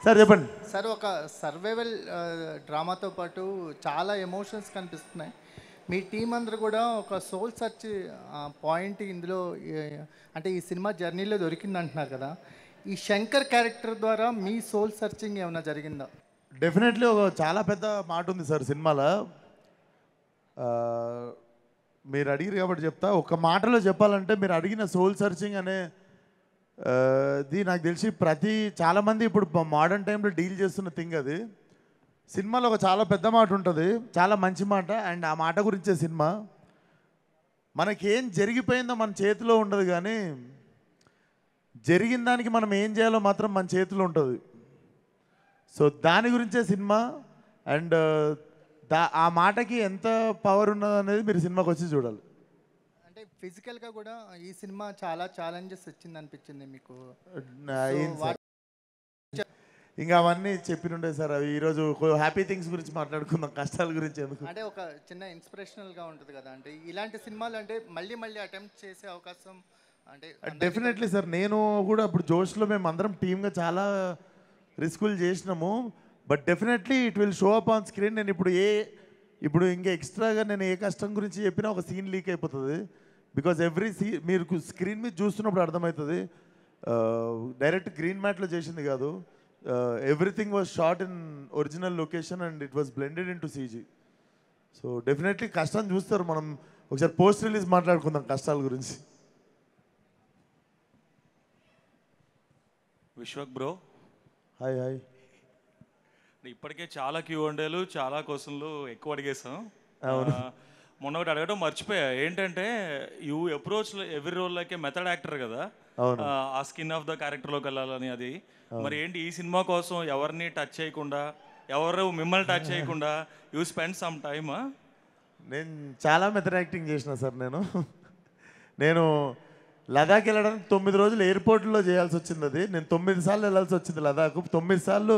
Sir చెప్పండి. Sir ఒక survival డ్రామాతో పాటు చాలా ఎమోషన్స్ కనిపిస్తున్నాయి. మీ టీం అందరూ కూడా ఒక సోల్ సర్చ్ పాయింట్ ఇందులో అంటే ఈ సినిమా జర్నీలో దొరికింది అంటున్నారు కదా. ఈ శంకర్ క్యారెక్టర్ ద్వారా మీ సోల్ సర్చింగ్ ఏమైనా జరిగిందా? డెఫినెట్లీ ఒక చాలా పెద్ద మాట ఉంది సార్ సినిమాలో. ఆ, మీరు అడిగిరు కాబట్టి చెప్తా. ఒక మాటలో చెప్పాలంటే మీరు అడిగిన సోల్ సర్చింగ్ అనే ఇది నాకు తెలిసి చాలామంది ఇప్పుడు మోడర్న్ టైంలో డీల్ చేస్తున్న థింగ్ అది. సినిమాలో ఒక చాలా పెద్ద మాట ఉంటుంది, చాలా మంచి మాట. అండ్ ఆ మాట గురించే సినిమా. మనకేం జరిగిపోయిందో మన చేతిలో ఉండదు, కానీ జరిగిన దానికి మనం ఏం చేయాలో మాత్రం మన చేతిలో ఉంటుంది. సో దాని గురించే సినిమా. అండ్ ఆ మాటకి ఎంత పవర్ ఉన్నది అనేది మీరు సినిమాకి వచ్చి చూడాలి. అంటే ఫిజికల్గా కూడా ఈ సినిమా చాలా ఛాలెంజెస్ వచ్చింది అనిపించింది మీకు? ఇంకా అవన్నీ చెప్పినుండే సార్. అవి ఈరోజు హ్యాపీ థింగ్స్ గురించి మాట్లాడుకుందాం, కష్టాల గురించి ఎందుకు. అంటే ఒక చిన్న ఇన్స్పిరేషనల్గా ఉంటుంది కదా, అంటే ఇలాంటి సినిమాలు అంటే మళ్ళీ మళ్ళీ అటెంప్ట్ చేసే అవకాశం అంటే డెఫినెట్లీ సార్. నేను కూడా ఇప్పుడు జోష్లో మేము అందరం టీమ్గా చాలా రిస్కులు చేసినాము. But definitely it will show up on screen. నేను ఇప్పుడు ఇంకా ఎక్స్ట్రాగా నేను ఏ కష్టం గురించి చెప్పినా ఒక సీన్ లీక్ అయిపోతుంది. బికాజ్ ఎవ్రీ మీరు స్క్రీన్ మీద చూస్తున్నప్పుడు అర్థమవుతుంది. డైరెక్ట్ గ్రీన్ మ్యాట్లో చేసింది కాదు. Everything was short in original location and it was blended in to CG. So definitely కష్టం చూస్తారు. మనం ఒకసారి పోస్ట్ రిలీజ్ మాట్లాడుకుందాం కష్టాల గురించి. Vishwak bro, hi hi. ఇప్పటికే చాలా Q&Aలు చాలా క్వశ్చన్లు ఎక్కువ అడిగేసాం. అవును. మొన్న ఒకటి అడగడం మర్చిపోయా. ఏంటంటే you approach every role like a method actor కదా, ఆ స్కిన్ ఆఫ్ ద క్యారెక్టర్లోకి వెళ్ళాలని. అది మరి ఏంటి ఈ సినిమా కోసం ఎవరిని టచ్ చేయకుండా, ఎవరు మిమ్మల్ని టచ్ చేయకుండా యూ స్పెండ్ సమ్ టైమ్? నేను చాలా మెథడ్ యాక్టింగ్ చేసిన సార్. నేను లదాఖ్ వెళ్ళడానికి 9 రోజులు ఎయిర్పోర్ట్లో చేయాల్సి వచ్చింది. అది నేను 9 సార్లు వెళ్ళాల్సి వచ్చింది లదాఖ్. 9 సార్లు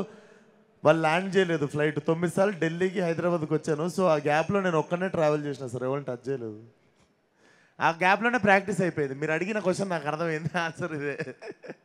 వాళ్ళు ల్యాండ్ చేయలేదు ఫ్లైట్. 9 సార్లు ఢిల్లీకి హైదరాబాద్కి వచ్చాను. సో ఆ గ్యాప్లో నేను ఒక్కనే ట్రావెల్ చేసిన సార్, ఎవరిని టచ్ చేయలేదు. ఆ గ్యాప్లోనే ప్రాక్టీస్ అయిపోయింది. మీరు అడిగిన క్వశ్చన్ నాకు అర్థమైంది, ఆన్సర్ ఇదే.